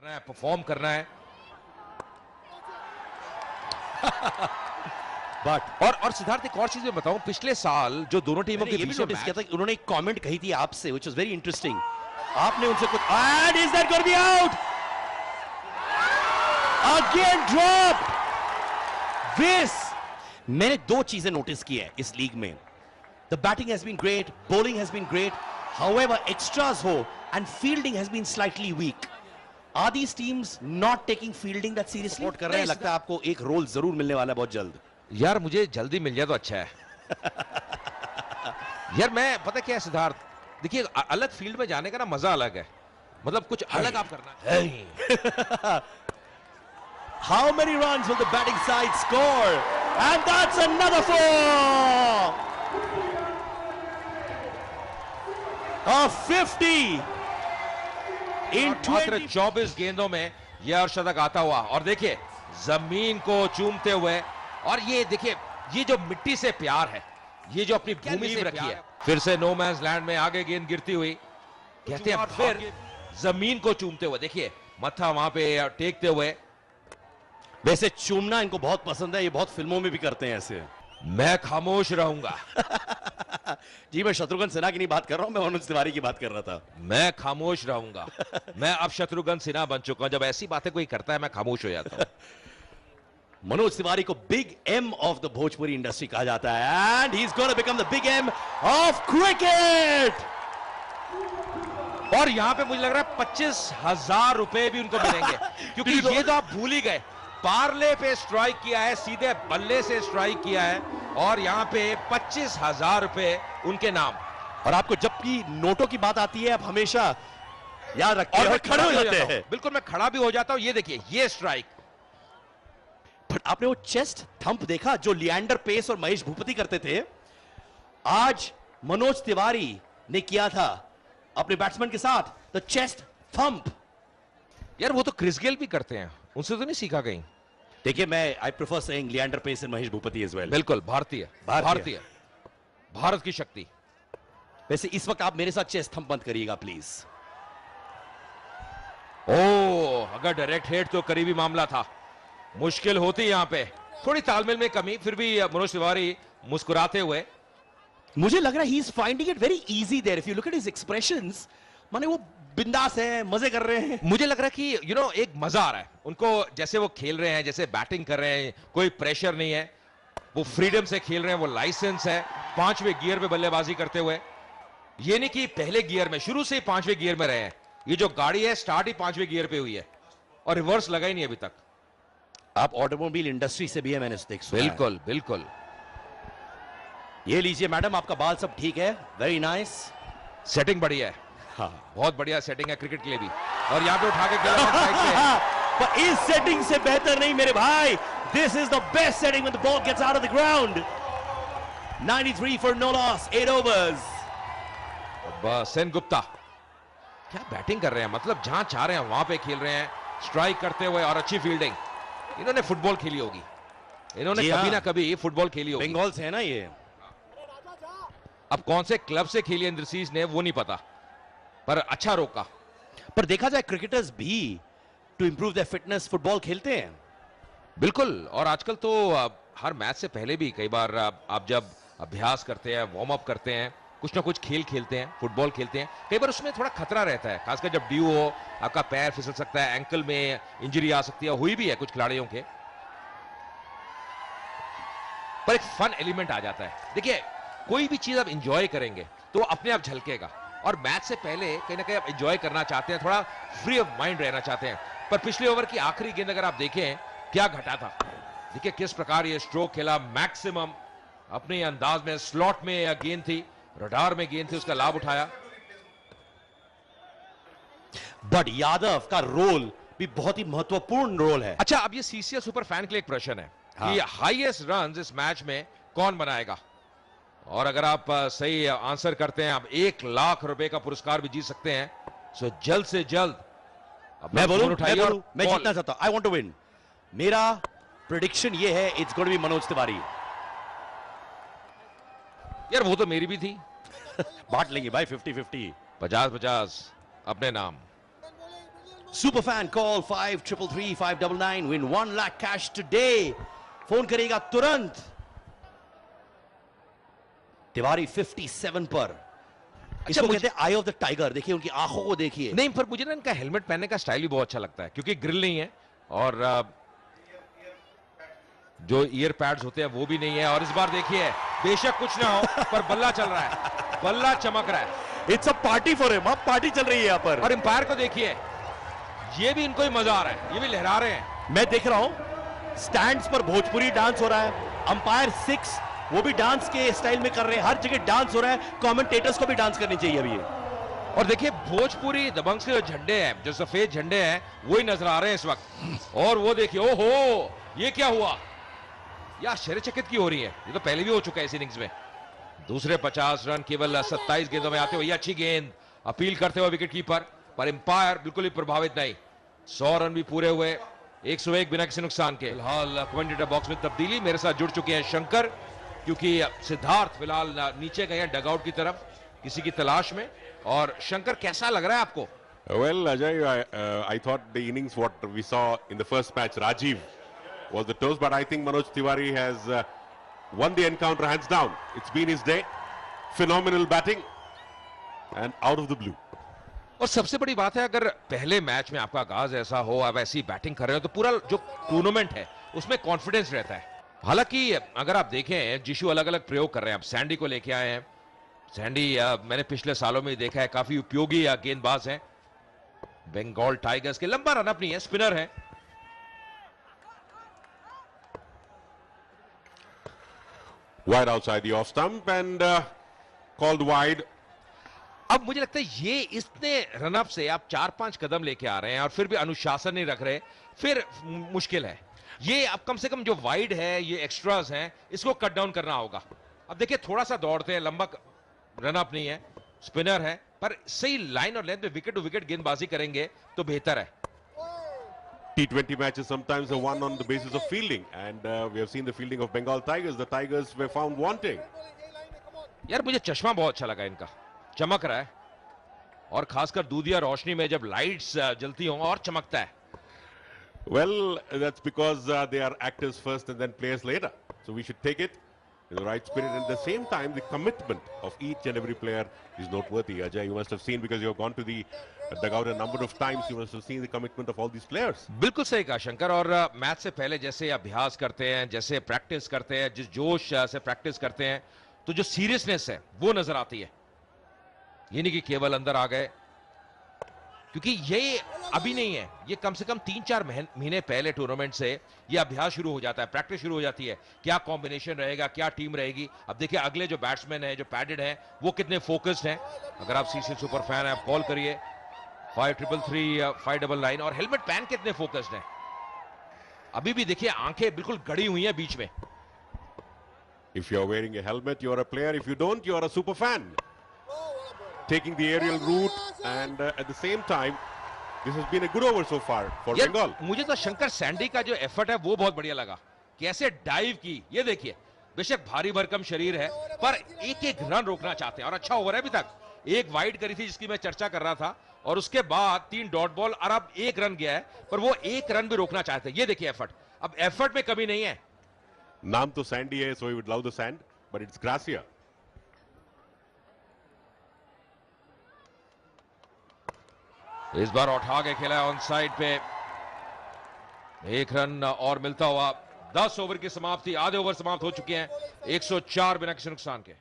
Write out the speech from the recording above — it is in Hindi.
परफॉर्म करना है। बट और सिद्धार्थ एक और चीज मैं बताऊं, पिछले साल जो दोनों टीमों के ये भी बीच नोटिस किया था कि उन्होंने एक कमेंट कही थी आपसे, व्हिच वाज वेरी इंटरेस्टिंग। आपने उनसे कुछ, and is that going to be out again, drop this. मैंने दो चीजें नोटिस की है इस लीग में, the batting has been great, bowling has been great, however extras हो and fielding has been slightly weak. Are these teams not taking fielding that seriously? Support कर रहे हैं, लगता है आपको एक रोल जरूर मिलने वाला है बहुत जल्द। यार मुझे जल्दी मिल जाए तो अच्छा है। यार मैं पता क्या है सिद्धार्थ, देखिए अलग फील्ड में जाने का ना मजा अलग है, मतलब कुछ अलग आप करना। How many runs will the batting side score? And that's another four! A 50 in 20. 24 गेंदों में यह अर्शदक आता हुआ, और देखिए जमीन को चूमते हुए, और ये देखिए ये जो मिट्टी से प्यार है, ये जो अपनी भूमि से रखी है, फिर से नो मैंस लैंड में आगे गेंद गिरती हुई, कहते हैं फिर जमीन को चूमते हुए, देखिए मत्था वहां पे टेकते हुए। वैसे चूमना इनको बहुत पसंद है, ये बहुत फिल्मों में भी करते हैं ऐसे। मैं खामोश रहूंगा। जी मैं शत्रुघ्न सिन्हा की नहीं बात कर रहा हूं, मैं मनोज तिवारी की बात कर रहा था। मैं खामोश रहूंगा। मैं अब शत्रुघ्न सिन्हा बन चुका हूं, जब ऐसी बातें कोई करता है मैं खामोश हो जाता हूं। मनोज तिवारी को big M of the Bhojpuri industry कहा जाता है, and he is gonna become the big M of cricket. और यहां पे मुझे लग रहा है 25,000 रुपए भी उनको मिलेंगे, क्योंकि ये तो आप भूल ही गए, पार्ले पे स्ट्राइक किया है, सीधे बल्ले से स्ट्राइक किया है, और यहां पे 25,000 रुपए उनके नाम। और आपको जब की नोटों की बात आती है आप हमेशा याद रखते हैं और खड़े हो जाते हैं। बिल्कुल मैं खड़ा भी हो जाता हूं। ये देखिए ये स्ट्राइक। बट आपने वो चेस्ट थंप देखा जो लिएंडर पेस और महेश भूपति करते थे? आज मनोज तिवारी ने किया था अपने बैट्समैन के साथ द चेस्ट थंप। यार वो तो क्रिस गेल भी करते हैं, उनसे तो नहीं सीखा कहीं। देखिए मैं I prefer saying Leander Paes and Mahesh Bhupathi as well. बिल्कुल भारतीय, भारत की शक्ति। वैसे इस वक्त आप मेरे साथ चेस्ट थंप बंद करिएगा प्लीज। ओ अगर डायरेक्ट हिट तो करीबी मामला था, मुश्किल होती यहां पे, थोड़ी तालमेल में कमी, फिर भी मनोज तिवारी मुस्कुराते हुए। मुझे लग रहा है he is finding it very easy there, if you look at his expressions, माने वो बिंदास है, मजे कर रहे हैं। मुझे लग रहा है कि एक मजा आ रहा है उनको, जैसे वो खेल रहे हैं, जैसे बैटिंग कर रहे हैं, कोई प्रेशर नहीं है, वो फ्रीडम से खेल रहे हैं, वो लाइसेंस है, 5वें गियर पे बल्लेबाजी करते हुए। ये नहीं कि पहले गियर में, शुरू से ही 5वें गियर में रहे हैं। ये जो गाड़ी है स्टार्ट ही 5वें गियर पे हुई है, और रिवर्स लगा ही नहीं अभी तक। आप ऑटोमोबाइल इंडस्ट्री से भी है, मैंने देख सुना। बिल्कुल बिल्कुल। ये लीजिए मैडम, आपका बाल सब ठीक है, वेरी नाइस। सेटिंग बढ़िया है, हाँ बहुत बढ़िया सेटिंग है क्रिकेट के लिए भी। और यहाँ पे उठा के खेला पर इस सेटिंग से बेहतर नहीं मेरे भाई, this is the best setting when the ball gets out of the ground. 93 for no loss, 8 overs. Sen Gupta क्या बैटिंग कर रहे हैं, मतलब जहां चाह रहे हैं वहां पे खेल रहे हैं, स्ट्राइक करते हुए, और अच्छी फील्डिंग। इन्होंने फुटबॉल खेली होगी, इन्होंने कभी ना कभी फुटबॉल खेली होगी। बंगाल से है ना ये। अब कौन से क्लब से खेली इंद्रसीज ने वो नहीं पता, पर अच्छा रोका। पर देखा जाए क्रिकेटर्स भी to improve their fitness football खेलते हैं। बिल्कुल, और आजकल तो हर मैच से पहले भी कई बार आप जब अभ्यास करते हैं, वार्म अप करते हैं, कुछ ना कुछ खेल खेलते हैं, फुटबॉल खेलते हैं, कई बार उसमें थोड़ा खतरा रहता है, खासकर जब ड्यू हो, आपका पैर फिसल सकता है, एंकल में इंजरी आ सकती है, हुई भी है कुछ खिलाड़ियों के, पर एक फन एलिमेंट आ जाता है। देखिए कोई भी चीज आप एंजॉय करेंगे तो अपने आप झलकेगा, और मैच से पहले कहीं ना कहीं आप एंजॉय करना चाहते हैं, थोड़ा फ्री ऑफ माइंड रहना चाहते हैं। पर पिछले ओवर की आखिरी गेंद अगर आप देखें क्या घटा था, देखिए किस प्रकार ये स्ट्रोक खेला, मैक्सिमम अपने अंदाज में, स्लॉट में गेंद थी, रडार में गेंद थी, उसका लाभ उठाया। बट यादव का रोल भी बहुत ही महत्वपूर्ण रोल है। अच्छा, अब ये सीसीएल सुपर फैन के लिए एक प्रश्न है कि हाईएस्ट रन्स इस मैच में कौन बनाएगा, और अगर आप सही आंसर करते हैं आप 1 लाख रुपए का पुरस्कार भी जीत सकते हैं। सो जल्द से जल्द मैं बोलूं, मैं जीतना चाहता हूं, आई वांट टू विन। मेरा प्रेडिक्शन ये है, it's going to be Manoj Tiwari. यार वो तो मेरी भी थी। बांट लेंगे भाई 50-50, 50-50 अपने नाम। Super fan call 5333 win 1 lakh cash today. Phone करेगा तुरंत। तिवारी 57 पर। इसको कहते हैं आई ऑफ द टाइगर। देखिए उनकी आंखों को देखिए। नहीं, पर मुझे ना इनका हेलमेट पहनने का स्टाइल भी बहुत अच्छा लगता है, क्योंकि ग्रिल नहीं है और जो ईयर पैड्स होते हैं वो भी नहीं है। और इस बार देखिए, बेशक कुछ ना हो पर बल्ला चल रहा है, बल्ला चमक रहा है। It's a party for him. अब पार्टी चल रही है यहाँ पर। और एम्पायर को देखिए, ये भी इनको ही मजा आ रहा है, ये भी लहरा रहे हैं। मैं देख रहा हूं स्टैंड्स पर भोजपुरी डांस हो रहा है। अंपायर 6 वो भी डांस के स्टाइल में कर रहे हैं। हर जगह डांस हो रहा है। कमेंटेटर्स को भी डांस करनी चाहिए अभी। और देखिए भोजपुरी दबंग के जो झंडे हैं, जो सफेद झंडे हैं, वो ही नजर आ रहे हैं इस वक्त। और वो देखिए, ओहो ये क्या हुआ, यह आश्चर्यचकित की हो रही है। ये तो पहले भी हो चुका है इस इनिंग्स में। दूसरे 50 रन केवल 27 गेंदों में आते हुए, अच्छी गेंद अपील करते हुए विकेट कीपर, पर एम्पायर बिल्कुल ही प्रभावित नहीं। 100 रन भी पूरे हुए, 101 बिना किसी नुकसान के। फिलहाल कमेंटेटर बॉक्स में तब्दीली, मेरे साथ जुड़ चुके हैं शंकर, क्योंकि सिद्धार्थ फिलहाल नीचे गए हैं डगआउट की तरफ किसी की तलाश में। और शंकर, कैसा लग रहा है आपको? Well, Ajay, I thought the innings what we saw in the first match, Rajiv was the toast, but I think Manoj Tiwari has won the encounter hands down. It's been his day. Phenomenal batting and out of the blue. और सबसे बड़ी बात है, अगर पहले मैच में आपका आगाज ऐसा हो, आप ऐसी बैटिंग कर रहे हो, तो पूरा जो टूर्नामेंट है उसमें कॉन्फिडेंस रहता है। हालांकि अगर आप देखें, जिशु अलग अलग प्रयोग कर रहे हैं। अब सैंडी को लेके आए हैं। सैंडी मैंने पिछले सालों में देखा है, काफी उपयोगी गेंदबाज है बंगाल टाइगर्स के। लंबा रन अप नहीं है, स्पिनर है। Wide outside the off stump and called wide. अब मुझे लगता है ये इतने रनअप से आप 4-5 कदम लेके आ रहे हैं और फिर भी अनुशासन नहीं रख रहे, फिर मुश्किल है। ये अब कम से कम जो वाइड है, ये एक्स्ट्रास हैं, इसको कट डाउन करना होगा। अब देखिए थोड़ा सा दौड़ते हैं, लंबा रनअप नहीं है, स्पिनर है, पर सही लाइन और लेंथ में विकेट टू विकेट गेंदबाजी करेंगे तो बेहतर है। T20 matches sometimes are won on the basis of fielding, and we have seen the fielding of Bengal Tigers. The Tigers were found wanting. यार मुझे चश्मा बहुत अच्छा लगा इनका, चमक रहा है। और खासकर दूधिया रोशनी में जब लाइट्स जलती हों और चमकता है। Well, that's because they are actors first and then players later. So we should take it in the right spirit. And at the same time, the commitment of each and every player is noteworthy. Ajay, you must have seen, because you have gone to the dugout a number of times, you must have seen the commitment of all these players. बिल्कुल सही कहा शंकर। और मैच से पहले जैसे अभ्यास करते हैं, जैसे प्रैक्टिस करते हैं, जिस जोश से प्रैक्टिस करते हैं, तो जो सीरियसनेस है वो नजर आती है। ये नहीं कि केवल अंदर आ गए, क्योंकि ये अभी नहीं है, ये कम से कम 3-4 महीने पहले टूर्नामेंट से ये अभ्यास शुरू हो जाता है, प्रैक्टिस शुरू हो जाती है। क्या कॉम्बिनेशन रहेगा, क्या टीम रहेगी। अब देखिए अगले जो बैट्समैन हैं, जो पैडेड हैं, वो कितने फोकस्ड हैं। अगर आप सीसी सुपर फैन हैं, आप कॉल करिए 5333 599। और हेलमेट पहन कितने फोकस्ड हैं। अभी भी देखिए आंखें बिल्कुल गड़ी हुई हैं बीच में। If you're wearing a helmet, you're a player. If you don't, you're a super fan. Taking the aerial route, and at the same time, this has been a good over so far for Bengal. मुझे तो शंकर सैंडी का जो एफर्ट है वो बहुत बढ़िया लगा। कैसे डाइव की, ये देखिए। बेशक भारी भरकम शरीर है, पर एक एक रन रोकना चाहते हैं। और अच्छा ओवर है अभी तक। एक वाइड करी थी जिसकी मैं चर्चा कर रहा था, और उसके बाद 3 डॉट बॉल, और अब 1 रन गया है, पर वो 1 रन भी रोकना चाहते हैं। ये देखिए एफर्ट। अब एफर्ट में कमी नहीं है। नाम तो सैंडी है, so he would love the sand, but it's grassier. इस बार उठा के खेला है ऑन साइड पे। 1 रन और मिलता हुआ 10 ओवर की समाप्ति, आधे ओवर समाप्त हो चुके हैं। 104 बिना किसी नुकसान के।